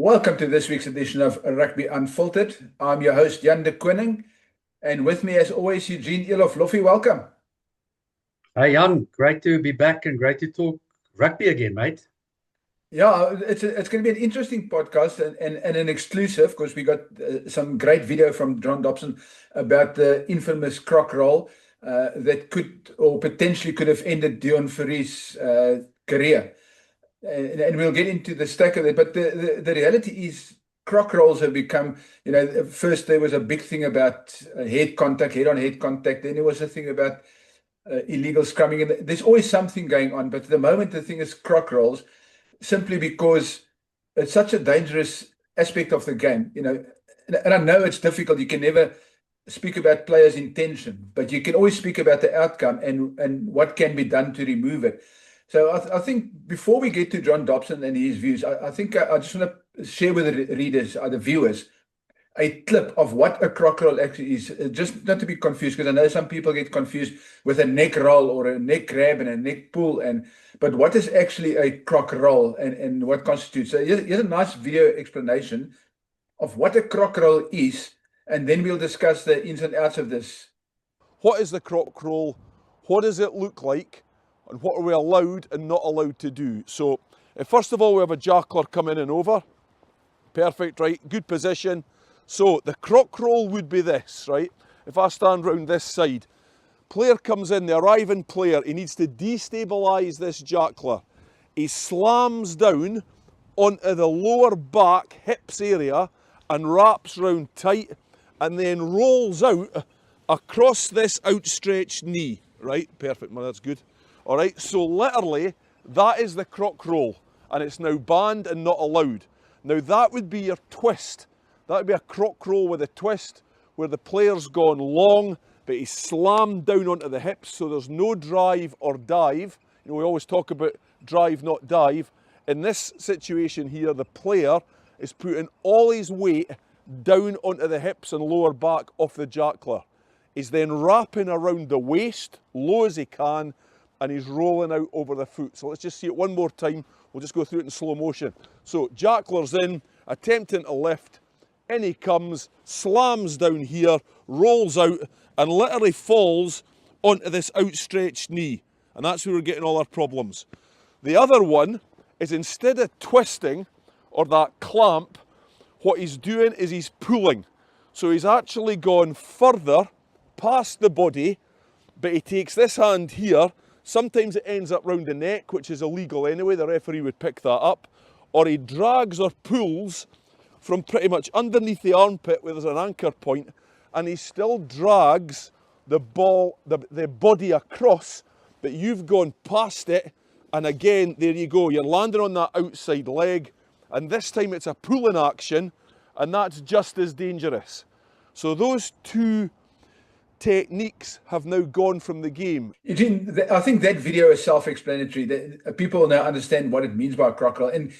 Welcome to this week's edition of Rugby Unfiltered. I'm your host, Jan de Koning, and with me, as always, Eugene Eloff. Loffie, welcome. Hey Jan, great to be back and great to talk rugby again, mate. Yeah, it's going to be an interesting podcast and an exclusive because we got some great video from John Dobson about the infamous croc roll that could or potentially could have ended Deon Fourie's career. And we'll get into the stack of it. But the reality is croc rolls have become, first there was a big thing about head-on-head contact. Then there was a thing about illegal scrumming. And there's always something going on. But at the moment, the thing is croc rolls, simply because it's such a dangerous aspect of the game. And I know it's difficult. You can never speak about players' intention, but you can always speak about the outcome and what can be done to remove it. So I think before we get to John Dobson and his views, I think I just want to share with the readers, the viewers, a clip of what a croc roll actually is, just not to be confused, because I know some people get confused with a neck roll or a neck grab and a neck pull, but what is actually a croc roll and what constitutes? So here's a nice video explanation of what a croc roll is, and then we'll discuss the ins and outs of this. What is the croc roll? What does it look like? And what are we allowed and not allowed to do? So, first of all, we have a jackler come in and over. Perfect, right? Good position. So, the croc roll would be this, right? If I stand round this side, player comes in, the arriving player, he needs to destabilise this jackler. He slams down onto the lower back hips area and wraps round tight and then rolls out across this outstretched knee, right? Perfect, man, that's good. All right, so literally, that is the croc roll, and it's now banned and not allowed. Now, that would be your twist. That would be a croc roll with a twist, where the player's gone long, but he's slammed down onto the hips, so there's no drive or dive. We always talk about drive, not dive. In this situation here, the player is putting all his weight down onto the hips and lower back of the jackler. He's then wrapping around the waist, low as he can, and he's rolling out over the foot. So let's just see it one more time. We'll just go through it in slow motion. So jackler's in, attempting to lift. In he comes, slams down here, rolls out, and literally falls onto this outstretched knee. And that's where we're getting all our problems. The other one is, instead of twisting or that clamp, what he's doing is he's pulling. So he's actually gone further past the body, but he takes this hand here. Sometimes it ends up round the neck, which is illegal anyway. The referee would pick that up. Or he drags or pulls from pretty much underneath the armpit where there's an anchor point, and he still drags the body across, but you've gone past it. And again, there you go. You're landing on that outside leg, and this time it's a pulling action, and that's just as dangerous. So those two techniques have now gone from the game. Eugene, I think that video is self-explanatory. That people now understand what it means by a croc roll. And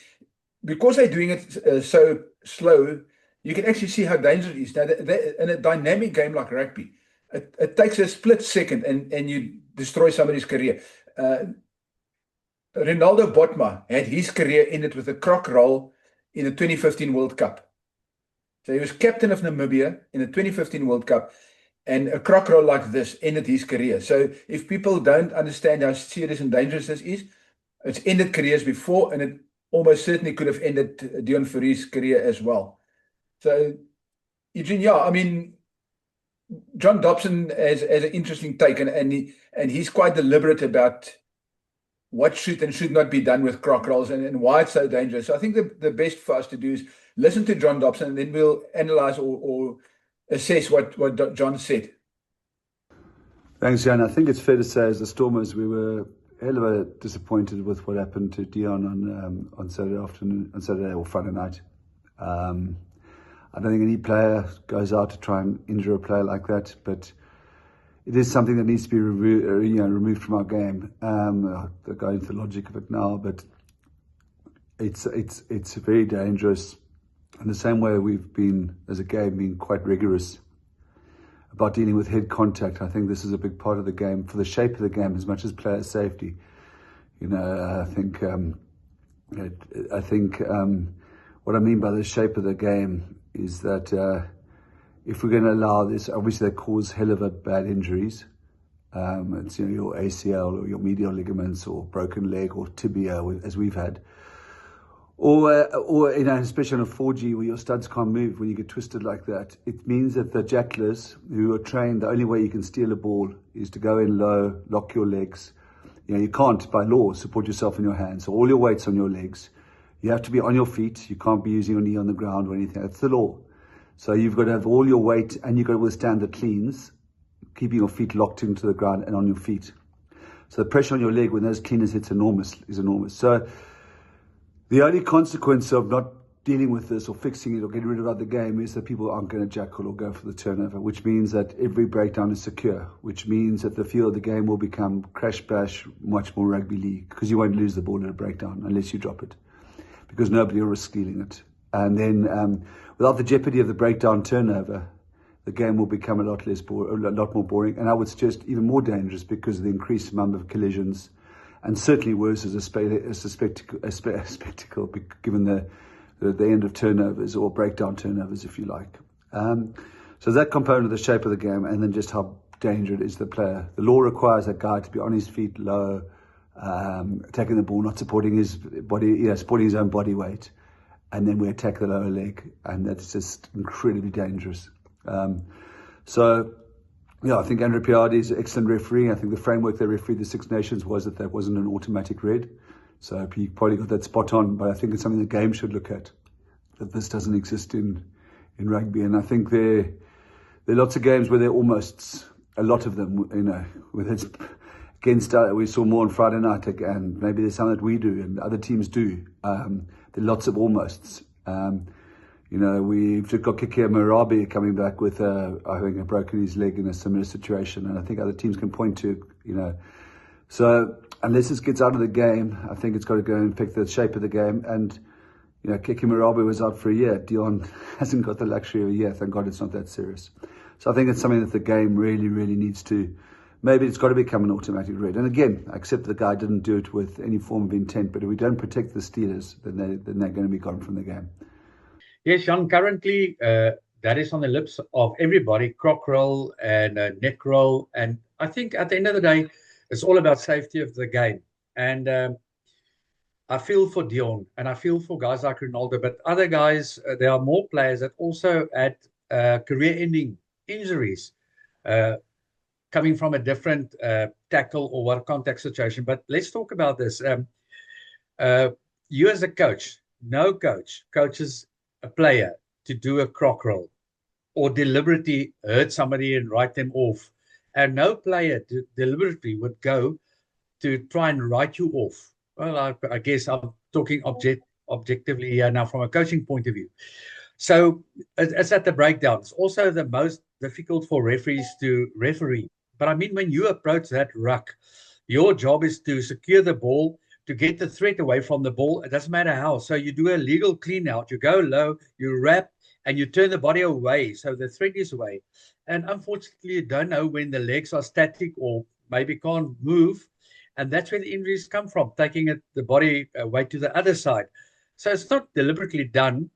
because they're doing it so slow, you can actually see how dangerous it is. Now, in a dynamic game like rugby, it takes a split second and you destroy somebody's career. Ronaldo Botma had his career ended with a croc roll in the 2015 World Cup. So he was captain of Namibia in the 2015 World Cup. And a croc roll like this ended his career. So if people don't understand how serious and dangerous this is, it's ended careers before, and it almost certainly could have ended Deon Fourie's career as well. So, Eugene, yeah, I mean, John Dobson has an interesting take, and he's quite deliberate about what should and should not be done with croc rolls and why it's so dangerous. So I think the best for us to do is listen to John Dobson, and then we'll analyze or assess what John said. Thanks, Jan. I think it's fair to say, as the Stormers, we were hell of a disappointed with what happened to Deon on Saturday or Friday night. I don't think any player goes out to try and injure a player like that, but it is something that needs to be removed from our game. I'll go into the logic of it now, but it's very dangerous. In the same way we've been, as a game, been quite rigorous about dealing with head contact. I think this is a big part of the game, for the shape of the game, as much as player safety. I think what I mean by the shape of the game is that if we're going to allow this, obviously they cause hell of a bad injuries. It's your ACL or your medial ligaments or broken leg or tibia, as we've had. Or especially on a 4G where your studs can't move when you get twisted like that. It means that the jacklers who are trained, the only way you can steal a ball is to go in low, lock your legs. You can't, by law, support yourself in your hands. So all your weight's on your legs. You have to be on your feet. You can't be using your knee on the ground or anything. That's the law. So you've got to have all your weight and you've got to withstand the cleans, keeping your feet locked into the ground and on your feet. So the pressure on your leg when those cleaners hits is enormous. So the only consequence of not dealing with this or fixing it or getting rid of it out of the game is that people aren't going to jackal or go for the turnover, which means that every breakdown is secure, which means that the feel of the game will become crash bash, much more rugby league, because you won't lose the ball in a breakdown unless you drop it, because nobody will risk stealing it. And then without the jeopardy of the breakdown turnover, the game will become a lot more boring, and I would suggest even more dangerous because of the increased number of collisions. And certainly worse as a spectacle, given the end of turnovers or breakdown turnovers, if you like. So that component of the shape of the game, and then just how dangerous it is to the player. The law requires that guy to be on his feet low, attacking the ball, not supporting his body, supporting his own body weight. And then we attack the lower leg, and that's just incredibly dangerous. I think Andrew Piardi is an excellent referee. I think the framework they refereed the Six Nations was that wasn't an automatic red. So he probably got that spot on, but I think it's something the game should look at, that this doesn't exist in rugby. And I think there are lots of games where they're almost, a lot of them, whether it's against, we saw more on Friday night, and maybe there's some that we do and other teams do. There are lots of almosts. We've just got Kikea Marabi coming back with, I think, broken his leg in a similar situation, and I think other teams can point to, So unless this gets out of the game, I think it's got to go and pick the shape of the game. And, Kikea Marabi was out for a year. Dion hasn't got the luxury of a year. Thank God it's not that serious. So I think it's something that the game really, really needs to, maybe it's got to become an automatic red. And again, I accept the guy didn't do it with any form of intent, but if we don't protect the stealers, then they're going to be gone from the game. Yes, Jan, currently that is on the lips of everybody, croc roll and neck roll. And I think at the end of the day, it's all about safety of the game. And I feel for Dion and I feel for guys like Ronaldo, but other guys, there are more players that also had career-ending injuries coming from a different tackle or what contact situation. But let's talk about this. You as a coach, no coach coaches a player to do a croc roll or deliberately hurt somebody and write them off. And no player deliberately would go to try and write you off. Well, I guess I'm talking objectively here now from a coaching point of view. So it's at the breakdown. It's also the most difficult for referees to referee. But I mean, when you approach that ruck, your job is to secure the ball, to get the threat away from the ball. It doesn't matter how. So you do a legal clean out, you go low, you wrap, and you turn the body away so the threat is away. And unfortunately, you don't know when the legs are static or maybe can't move. And that's where the injuries come from, taking the body away to the other side. So it's not deliberately done.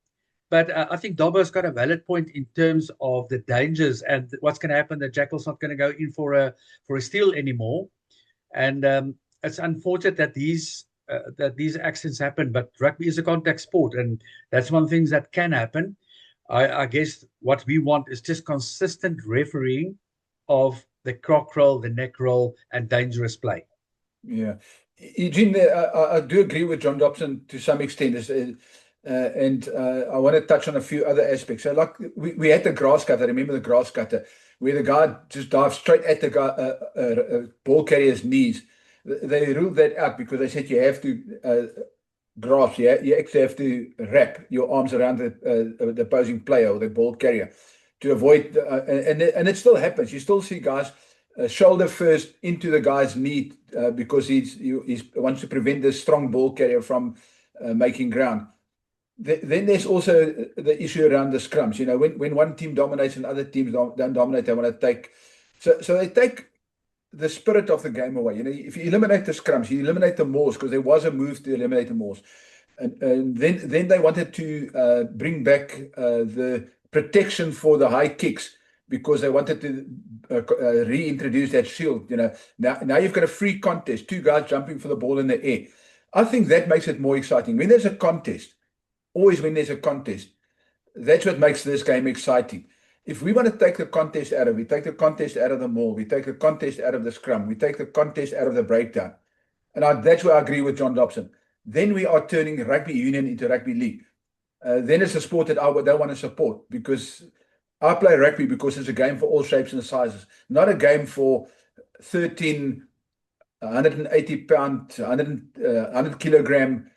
But I think Dobbo's got a valid point in terms of the dangers and what's going to happen. The jackal's not going to go in for a steal anymore. And it's unfortunate that these accidents happen, but rugby is a contact sport, and that's one of the things that can happen. I guess what we want is just consistent refereeing of the croc roll, the neck roll, and dangerous play. Yeah, Eugene, I do agree with John Dobson to some extent, and I want to touch on a few other aspects. So, like we had the grass cutter. Remember the grass cutter, where the guy just dives straight at the guy, ball carrier's knees. They ruled that out because they said you have to grasp. You actually have to wrap your arms around the opposing player or the ball carrier to avoid. And it still happens. You still see guys shoulder first into the guy's knee because he wants to prevent the strong ball carrier from making ground. Then there's also the issue around the scrums. When one team dominates and other teams don't dominate, they want to take. So they take the spirit of the game away. If you eliminate the scrums, you eliminate the mauls, because there was a move to eliminate the mauls. And then they wanted to bring back the protection for the high kicks because they wanted to reintroduce that shield. Now you've got a free contest, two guys jumping for the ball in the air. I think that makes it more exciting. When there's a contest, always when there's a contest, that's what makes this game exciting. If we want to take the contest out of it, we take the contest out of the maul, we take the contest out of the scrum, we take the contest out of the breakdown. And that's where I agree with John Dobson. Then we are turning rugby union into rugby league. Then it's a sport that I don't want to support because I play rugby because it's a game for all shapes and sizes, not a game for 13 180-pound, 100 kilogram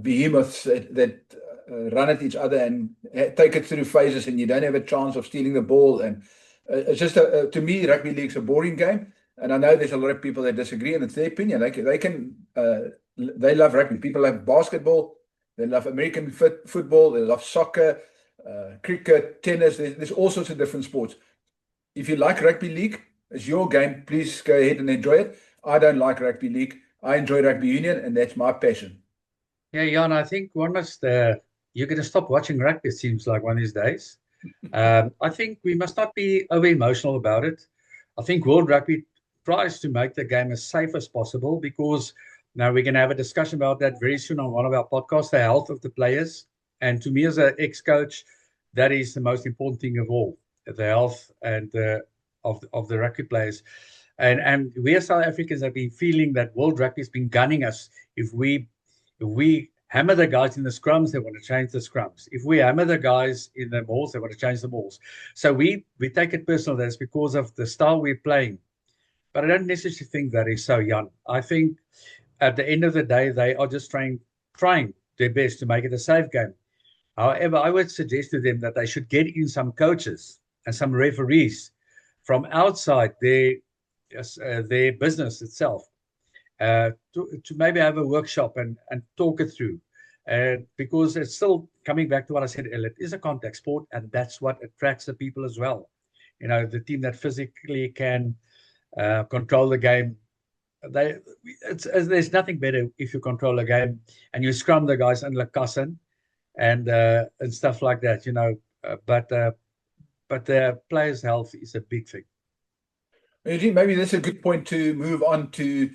behemoths that run at each other and take it through phases, and you don't have a chance of stealing the ball. And it's just, to me, rugby league's a boring game. And I know there's a lot of people that disagree, and it's their opinion. They love rugby. People love basketball. They love American football. They love soccer, cricket, tennis. There's all sorts of different sports. If you like rugby league, it's your game. Please go ahead and enjoy it. I don't like rugby league. I enjoy rugby union, and that's my passion. Yeah, Jan, I think one must, you're going to stop watching rugby, it seems like, one of these days. I think we must not be over-emotional about it. I think World Rugby tries to make the game as safe as possible because now we're going to have a discussion about that very soon on one of our podcasts, the health of the players. And to me as an ex-coach, that is the most important thing of all, the health and of the rugby players. And we as South Africans have been feeling that World Rugby has been gunning us. If we hammer the guys in the scrums, they want to change the scrums. If we hammer the guys in the mauls, they want to change the mauls. So we take it personal. That's because of the style we're playing. But I don't necessarily think that is so, Jan. I think at the end of the day, they are just trying their best to make it a safe game. However, I would suggest to them that they should get in some coaches and some referees from outside their business itself to maybe have a workshop and talk it through. Because it's still coming back to what I said earlier, it is a contact sport, and that's what attracts the people as well. The team that physically can control the game. There's nothing better if you control a game and you scrum the guys under Kassan and stuff like that, but the players' health is a big thing. Eugene, maybe that's a good point to move on to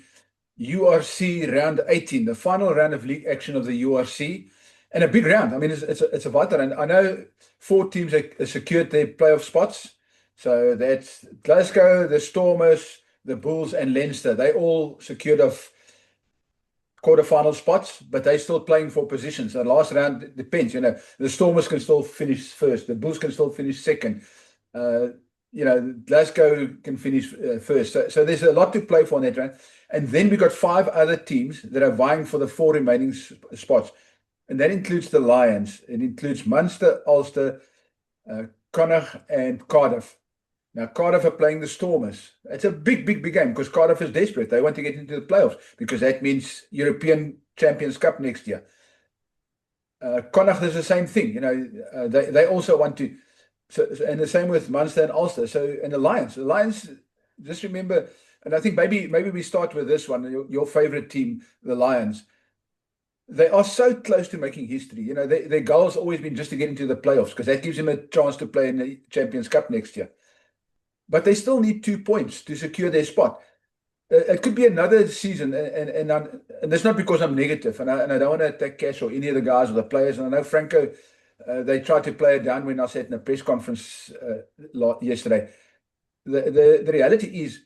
URC round 18, the final round of league action of the URC, and a big round. I mean, it's a vital round. I know 4 teams have secured their playoff spots. So that's Glasgow, the Stormers, the Bulls, and Leinster. They all secured of quarterfinal spots, but they're still playing for positions. The last round depends. The Stormers can still finish first. The Bulls can still finish second. Glasgow can finish first. So there's a lot to play for in that round. And then we've got 5 other teams that are vying for the 4 remaining spots. And that includes the Lions. It includes Munster, Ulster, Connacht, and Cardiff. Now, Cardiff are playing the Stormers. It's a big, big, big game because Cardiff is desperate. They want to get into the playoffs because that means European Champions Cup next year. Connacht is the same thing. They also want to. So, and the same with Munster and Ulster. So, and the Lions, just remember, and I think maybe we start with this one, your favorite team, the Lions. They are so close to making history. Their goal has always been just to get into the playoffs because that gives them a chance to play in the Champions Cup next year. But they still need 2 points to secure their spot. It could be another season, and that's not because I'm negative, and I don't want to attack Cash or any of the guys or the players. And I know Franco, they tried to play it down when I sat in a press conference yesterday. The reality is,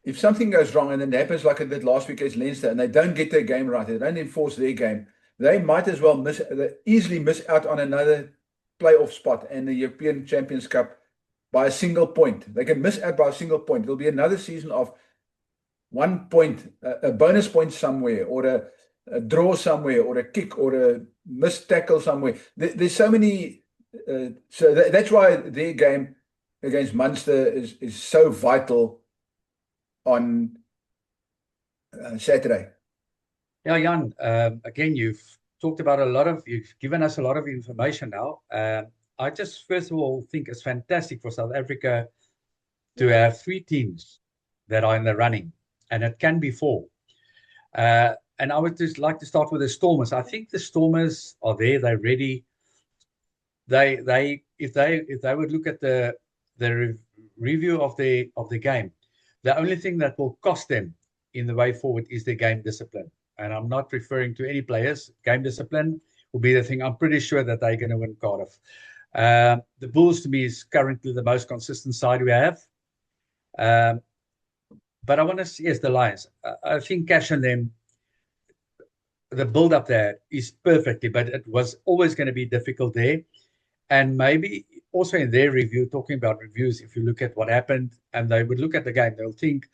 if something goes wrong and it happens like it did last week against Leinster, and they don't get their game right, they don't enforce their game, they might as well easily miss out on another playoff spot and the European Champions Cup by a single point. They can miss out by a single point. There'll be another season of 1 point, a bonus point somewhere, or a draw somewhere, or a kick, or a missed tackle somewhere. There's so many. So that's why their game against Munster is so vital on Saturday. Yeah, Jan. Again, you've given us a lot of information now. I just, first of all, think it's fantastic for South Africa to have 3 teams that are in the running, and it can be 4. and I would just like to start with the Stormers. I think the Stormers are there. They're ready. If they would look at the review of the game, the only thing that will cost them in the way forward is their game discipline. And I'm not referring to any players. Game discipline will be the thing. I'm pretty sure that they're going to win Cardiff. The Bulls, to me, is currently the most consistent side we have. But I want to see, yes, the Lions. I think Cash and them, the build-up there is perfectly, but it was always going to be difficult there. And maybe also in their review, talking about reviews, if you look at what happened and they would look at the game, they'll think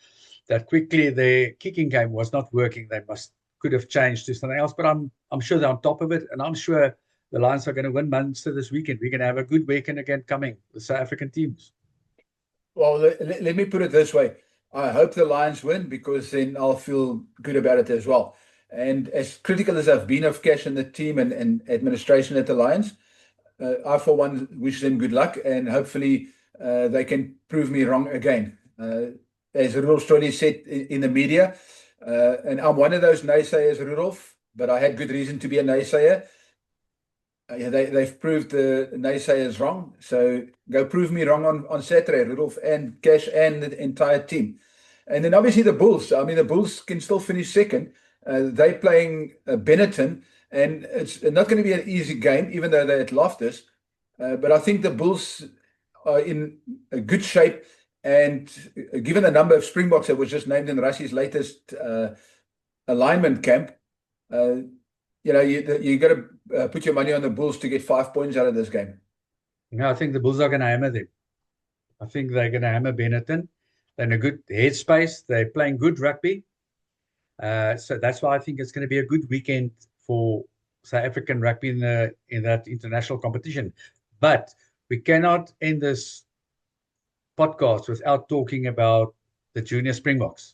that quickly their kicking game was not working. They could have changed to something else. But I'm sure they're on top of it, and I'm sure the Lions are going to win Munster this weekend. We're going to have a good weekend again coming with South African teams. Well, let me put it this way. I hope the Lions win, because then I'll feel good about it as well. And as critical as I've been of Cash and the team and administration at the Lions, I, for one, wish them good luck, and hopefully they can prove me wrong again. As Rudolf Story said in the media, and I'm one of those naysayers, Rudolf, but I had good reason to be a naysayer. They've proved the naysayers wrong, so go prove me wrong on Saturday, Rudolf and Cash and the entire team. And then obviously the Bulls. I mean, the Bulls can still finish second. They're playing Benetton, and it's not going to be an easy game, even though they're at Loftus. But I think the Bulls are in a good shape. And given the number of Springboks that was just named in Rassie's latest alignment camp, you got to put your money on the Bulls to get 5 points out of this game. No, I think the Bulls are going to hammer them. I think they're going to hammer Benetton. They're in a good headspace. They're playing good rugby. So that's why I think it's going to be a good weekend for South African rugby in that international competition. But we cannot end this podcast without talking about the Junior Springboks,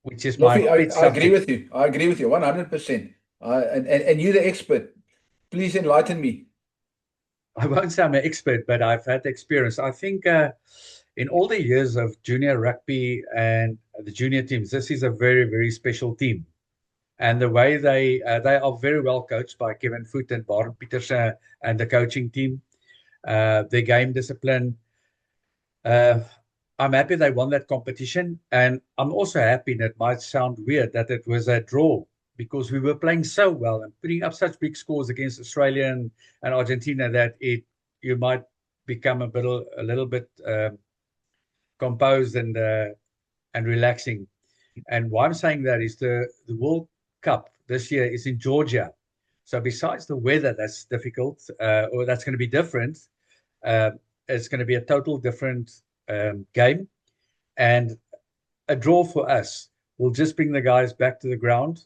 which is my I agree with you. I agree with you 100%. And you're the expert. Please enlighten me. I won't say I'm an expert, but I've had experience. I think in all the years of junior rugby and the junior teams, this is a very, very special team. And the way they are very well coached by Kevin Foote and Baron Pieterse and the coaching team, their game discipline. I'm happy they won that competition. And I'm also happy, and it might sound weird, that it was a draw, because we were playing so well and putting up such big scores against Australia and Argentina that you might become a little bit composed and relaxing. And why I'm saying that is the World Cup this year is in Georgia. So besides the weather that's difficult, or that's going to be different, it's going to be a total different game. And a draw for us will just bring the guys back to the ground.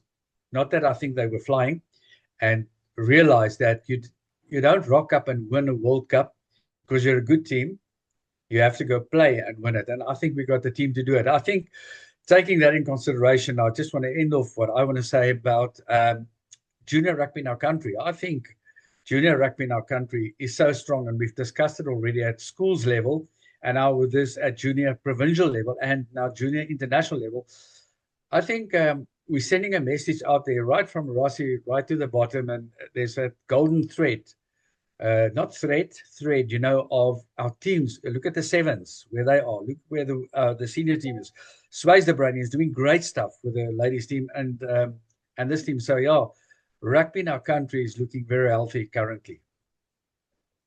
Not that I think they were flying, and realize that you don't rock up and win a World Cup because you're a good team. You have to go play and win it. And I think we got the team to do it. I think taking that in consideration, I just want to end off what I want to say about junior rugby in our country. I think junior rugby in our country is so strong, and we've discussed it already at schools level, and now with this at junior provincial level and now junior international level. I think we're sending a message out there right from Rassie right to the bottom, and there's a golden thread, not thread, of our teams. Look at the sevens, where they are. Look where the senior team is. Swys de Bruyn is doing great stuff with the ladies team and this team. So yeah, rugby in our country is looking very healthy currently.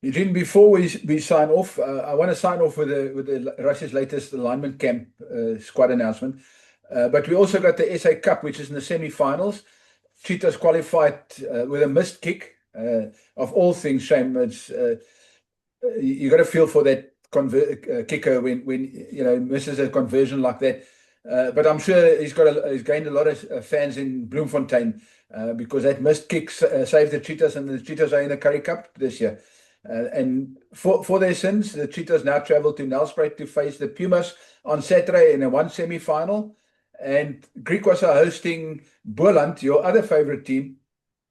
Eugene, before we sign off, I want to sign off with the Russia's latest alignment camp squad announcement. But we also got the SA Cup, which is in the semi-finals. Cheetahs qualified with a missed kick. Of all things, shame. It's you got to feel for that kicker when misses a conversion like that. But I'm sure he's gained a lot of fans in Bloemfontein because that missed kick saved the Cheetahs, and the Cheetahs are in the Currie Cup this year. And for their sins, the Cheetahs now travel to Nelspruit to face the Pumas on Saturday in a one semi-final. And Griquas are hosting Boland, your other favorite team,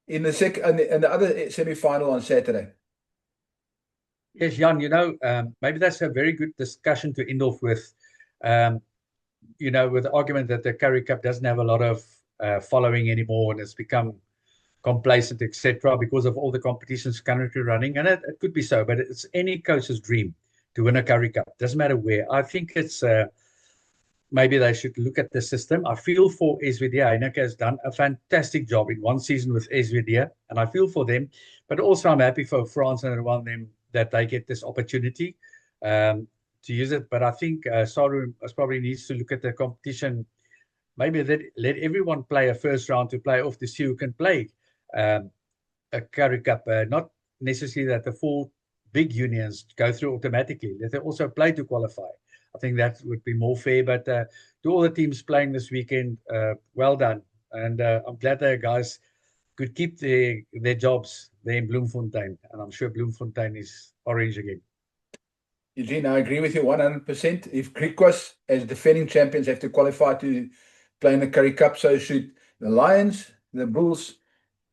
in the other semi-final on Saturday. Yes, Jan, maybe that's a very good discussion to end off with, with the argument that the Currie Cup doesn't have a lot of following anymore, and it's become complacent, etc., because of all the competitions currently running. And it could be so, but it's any coach's dream to win a Currie Cup. Doesn't matter where. I think it's maybe they should look at the system. I feel for SVD. Heineke has done a fantastic job in one season with SVD, and I feel for them. But also I'm happy for France and everyone them that they get this opportunity to use it. But I think SARU probably needs to look at the competition. Maybe let everyone play a first round to play off to see who can play a Currie Cup. Not necessarily that the 4 big unions go through automatically. Let them also play to qualify. I think that would be more fair. But to all the teams playing this weekend, well done. And I'm glad the guys could keep their jobs there in Bloemfontein. And I'm sure Bloemfontein is orange again. Eugene, I agree with you 100%. If Griquas, as defending champions, have to qualify to play in the Currie Cup, so should the Lions, the Bulls,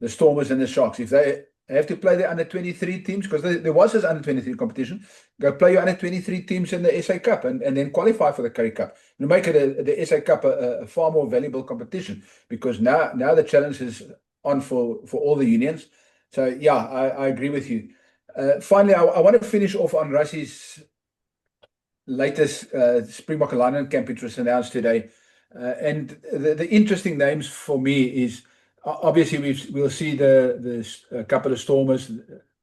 the Stormers, and the Sharks. If they have to play the under-23 teams, because there was this under-23 competition, go play your under-23 teams in the SA Cup and then qualify for the Currie Cup. You make it the SA Cup a far more valuable competition, because now the challenge is on for all the unions. So yeah, I agree with you. Finally, I want to finish off on Rassie's latest Springbok alignment camp, which was announced today. And the interesting names for me is, obviously we'll see the couple of Stormers,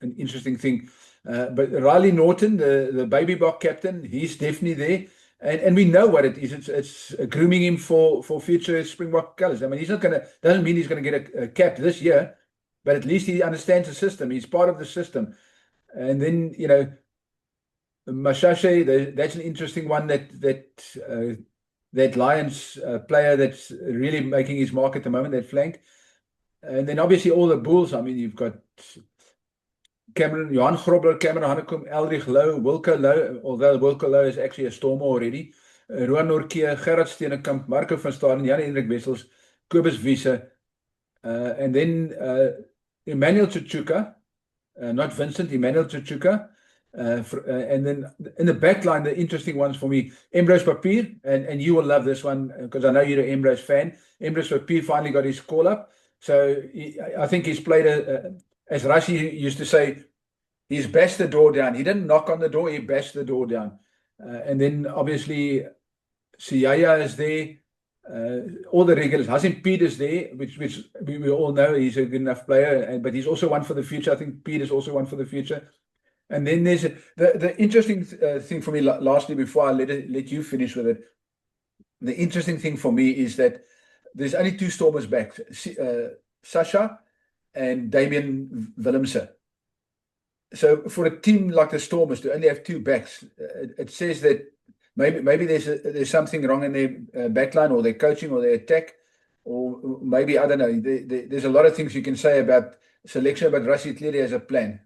an interesting thing. But Riley Norton, the baby Bok captain, he's definitely there. And we know what it is. It's grooming him for future Springbok colours. I mean, he's not doesn't mean he's going to get a cap this year, but at least he understands the system. He's part of the system. And then, you know, Mashashe, that's an interesting one, that Lions player that's really making his mark at the moment, that flank. And then obviously all the Bulls. I mean, you've got Johan Grobler, Cameron Hanekom, Elrich Louw, Wilco Louw, although Wilco Louw is actually a Stormer already. Roan Nortje, Gerard Steenekamp, Marco van Staden, Jan-Hendrik Wessels, Kobus Wiese, and then Emmanuel Chuchuka, not Vincent, Emmanuel Chuchuka. And then in the back line, the interesting ones for me, Emrose Papier, and you will love this one because I know you're an Emrose fan. Emrose Papier finally got his call up. So I think he's played, as Rassie used to say, he's bashed the door down. He didn't knock on the door, he bashed the door down. And then obviously Siyaya is there. All the regulars. Hasim Piet is there, which we all know he's a good enough player, but he's also one for the future. I think Piet is also one for the future. And then there's the interesting thing for me, lastly, before I let you finish with it. The interesting thing for me is that there's only 2 Stormers back, Sasha and Damian Willemse. So for a team like the Stormers to only have 2 backs, it says that maybe there's something wrong in their backline, or their coaching, or their attack, or maybe, I don't know. There's a lot of things you can say about selection, but Rassie clearly has a plan.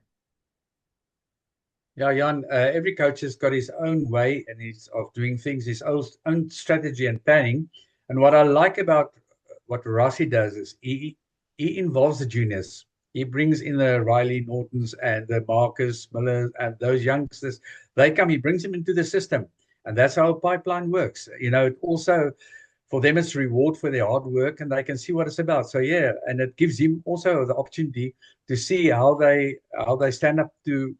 Yeah, Jan, every coach has got his own way and of doing things, his own strategy and planning. And what I like about what Rassie does is he involves the juniors. He brings in the Riley Nortons and the Marcus Miller and those youngsters. They come, he brings them into the system. And that's how a pipeline works. You know, also for them, it's reward for their hard work, and they can see what it's about. So yeah, and it gives him also the opportunity to see how they stand up to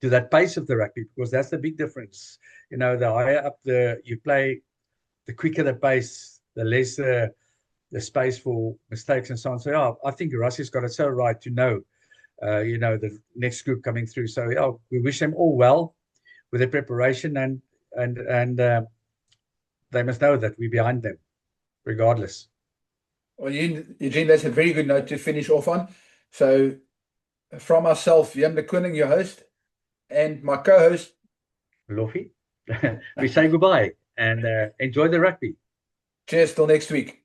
that pace of the rugby, because that's the big difference. You know, the higher up you play, the quicker the pace, the less the space for mistakes and so on. So yeah, I think Rassie's got it so right to know, you know, the next group coming through. So yeah, we wish them all well with their preparation, and they must know that we're behind them, regardless. Well, Eugene, that's a very good note to finish off on. So from myself, Jan de Koning, your host, and my co-host, Lofi, we say goodbye and enjoy the rugby. Cheers till next week.